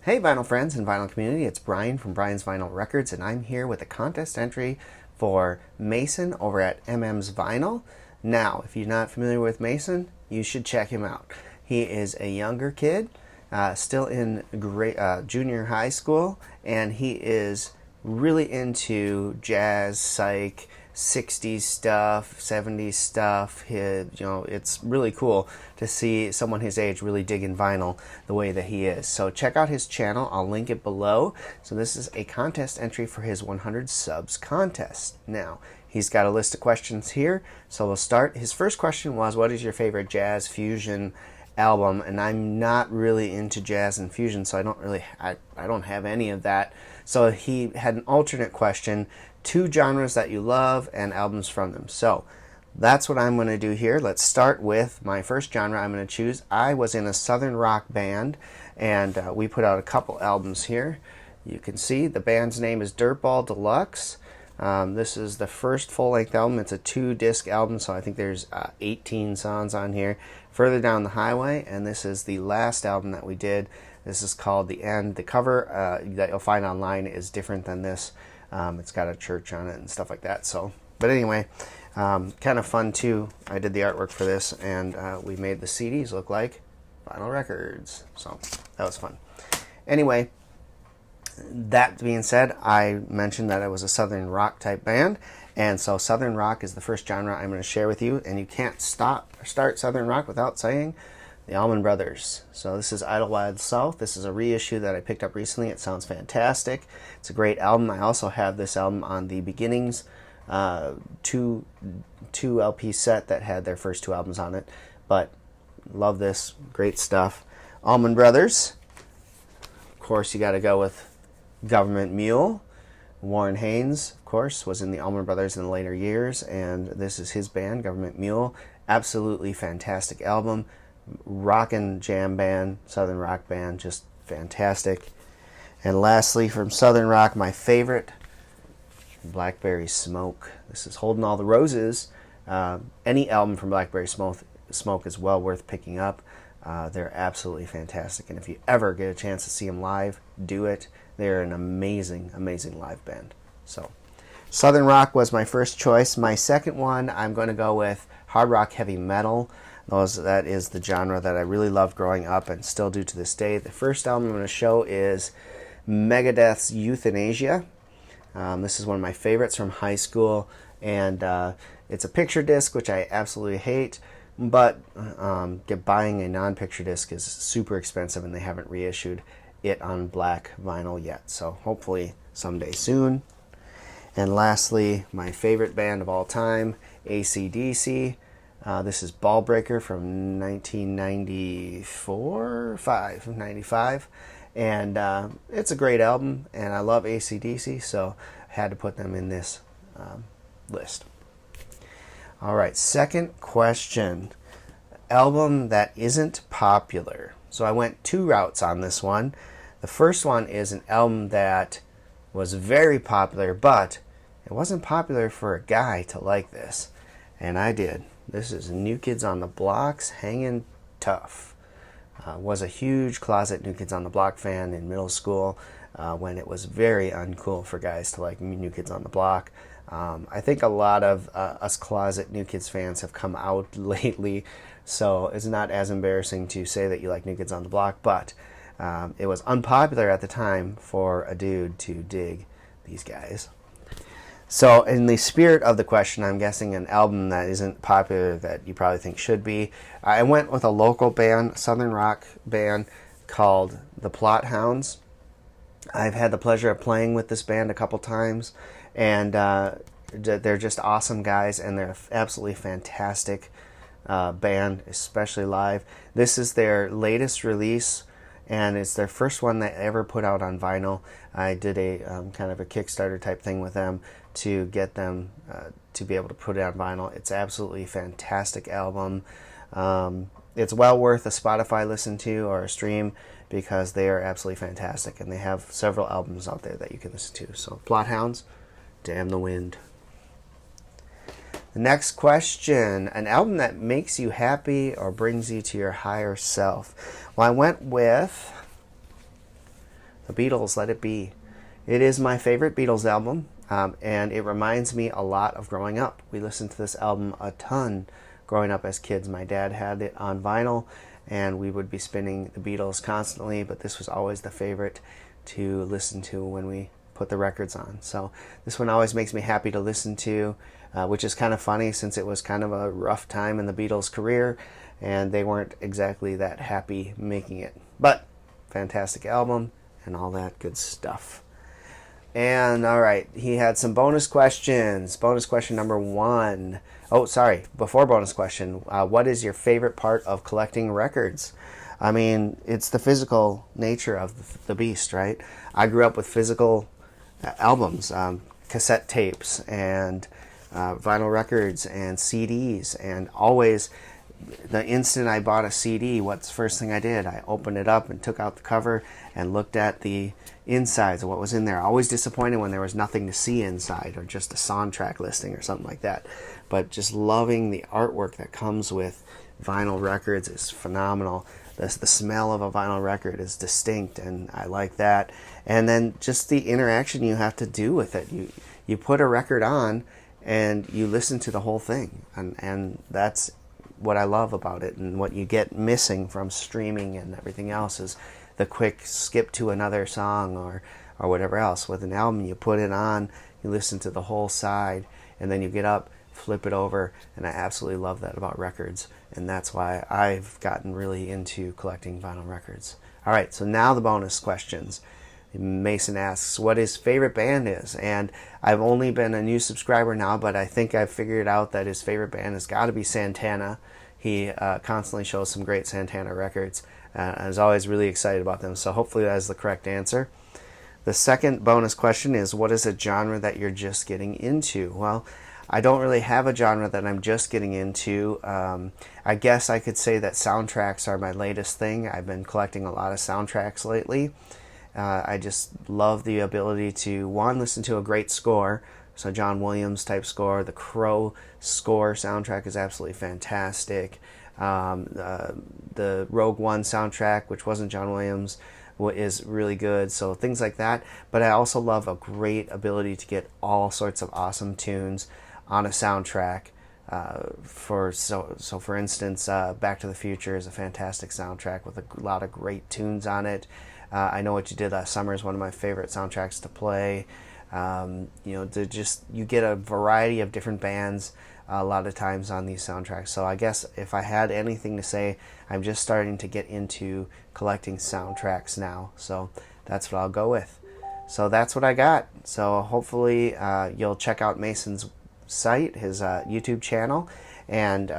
Hey vinyl friends and vinyl community, it's Brian from Brian's Vinyl Records, and I'm here with a contest entry for Mason over at MM's Vinyl. Now, if you're not familiar with Mason, you should check him out. He is a younger kid, still in junior high school, and he is really into jazz, psych, 60s stuff, 70s stuff. It's really cool to see someone his age really digging vinyl the way that he is. So check out his channel. I'll link it below. So this is a contest entry for his 100 subs contest. Now, he's got a list of questions here. So we'll start. His first question was, what is your favorite jazz fusion album? And I'm not really into jazz and fusion, so I don't have any of that. So he had an alternate question: 2 genres that you love and albums from them. So that's what I'm going to do here. Let's start with my first genre I'm going to choose. I was in a southern rock band, and we put out a couple albums here. You can see the band's name is Dirtball Deluxe. This is the first full-length album. It's a 2-disc album, so I think there's 18 songs on here. Further Down the Highway, and this is the last album that we did. This is called The End. The cover that you'll find online is different than this. It's got a church on it and stuff like that. So, but anyway, kind of fun too. I did the artwork for this, and we made the CDs look like vinyl records. So that was fun. Anyway, that being said, I mentioned that it was a southern rock type band, and so southern rock is the first genre I'm going to share with you. And you can't start southern rock without saying the Allman Brothers. So this is Idlewild South. This is a reissue that I picked up recently. It sounds fantastic. It's a great album. I also have this album on the Beginnings 2 LP set that had their first 2 albums on it. But love this. Great stuff. Allman Brothers. Of course, you got to go with Government Mule. Warren Haynes, of course, was in the Allman Brothers in the later years, and this is his band, Government Mule. Absolutely fantastic album. Rockin' jam band, southern rock band, just fantastic. And lastly, from southern rock, my favorite, Blackberry Smoke. This is Holding All the Roses. Any album from Blackberry Smoke is well worth picking up. They're absolutely fantastic, and if you ever get a chance to see them live, do it. They're an amazing, amazing live band. So, southern rock was my first choice. My second one, I'm going to go with hard rock heavy metal. That is the genre that I really loved growing up and still do to this day. The first album I'm going to show is Megadeth's Euthanasia. This is one of my favorites from high school, and it's a picture disc, which I absolutely hate, but buying a non-picture disc is super expensive, and they haven't reissued it on black vinyl yet, so hopefully someday soon. And lastly, my favorite band of all time, AC/DC. This is Ball Breaker from 1995, and it's a great album, and I love AC/DC, so I had to put them in this list. All right, second question. Album that isn't popular. So I went 2 routes on this one. The first one is an album that was very popular, but it wasn't popular for a guy to like this, and I did. This is New Kids on the Block's Hangin' Tough. Was a huge closet New Kids on the Block fan in middle school when it was very uncool for guys to like New Kids on the Block. I think a lot of us closet New Kids fans have come out lately, so it's not as embarrassing to say that you like New Kids on the Block, but it was unpopular at the time for a dude to dig these guys. So in the spirit of the question, I'm guessing an album that isn't popular that you probably think should be. I went with a local band, southern rock band called the Plot Hounds. I've had the pleasure of playing with this band a couple times, and they're just awesome guys, and they're absolutely fantastic band, especially live. This is their latest release, and it's their first one they ever put out on vinyl. I did a kind of a Kickstarter type thing with them to get them to be able to put it on vinyl. It's absolutely fantastic album. It's well worth a Spotify listen to or a stream because they are absolutely fantastic, and they have several albums out there that you can listen to. So Plot Hounds, Damn the Wind. The next question, an album that makes you happy or brings you to your higher self. Well, I went with The Beatles, Let It Be. It is my favorite Beatles album, and it reminds me a lot of growing up. We listened to this album a ton growing up as kids. My dad had it on vinyl, and we would be spinning the Beatles constantly, but this was always the favorite to listen to when we put the records on. So this one always makes me happy to listen to, which is kind of funny since it was kind of a rough time in the Beatles' career, and they weren't exactly that happy making it. But fantastic album and all that good stuff. And all right, he had some bonus questions. Bonus question number 1. Oh, sorry, before bonus question, what is your favorite part of collecting records? I mean, it's the physical nature of the beast, right? I grew up with physical albums, cassette tapes, and vinyl records, and CDs, and always, the instant I bought a CD, what's the first thing I did? I opened it up and took out the cover and looked at the insides of what was in there. Always disappointed when there was nothing to see inside, or just a soundtrack listing or something like that. But just loving the artwork that comes with vinyl records is phenomenal. The smell of a vinyl record is distinct, and I like that. And then just the interaction you have to do with it. You put a record on and you listen to the whole thing, and that's what I love about it. And what you get missing from streaming and everything else is the quick skip to another song or whatever else. With an album, you put it on, you listen to the whole side, and then you get up, flip it over, and I absolutely love that about records, and that's why I've gotten really into collecting vinyl records. All right, so now the bonus questions. Mason asks what his favorite band is, and I've only been a new subscriber now, but I think I've figured out that his favorite band has got to be Santana. He constantly shows some great Santana records, and I was always really excited about them, so hopefully that is the correct answer. The second bonus question is, what is a genre that you're just getting into? Well, I don't really have a genre that I'm just getting into. I guess I could say that soundtracks are my latest thing. I've been collecting a lot of soundtracks lately. I just love the ability to, one, listen to a great score. So John Williams type score. The Crow score soundtrack is absolutely fantastic. The Rogue One soundtrack, which wasn't John Williams, is really good. So things like that. But I also love a great ability to get all sorts of awesome tunes on a soundtrack. For instance, Back to the Future is a fantastic soundtrack with a lot of great tunes on it. I Know What You Did Last Summer is one of my favorite soundtracks to play. You get a variety of different bands a lot of times on these soundtracks. So I guess if I had anything to say, I'm just starting to get into collecting soundtracks now. So that's what I'll go with. So that's what I got. So hopefully you'll check out Mason's site, his YouTube channel, and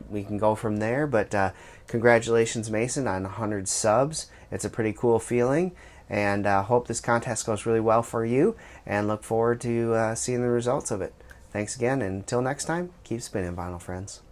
we can go from there. But congratulations, Mason, on 100 subs. It's a pretty cool feeling, and hope this contest goes really well for you, and look forward to seeing the results of it. Thanks again, and until next time, keep spinning, vinyl friends.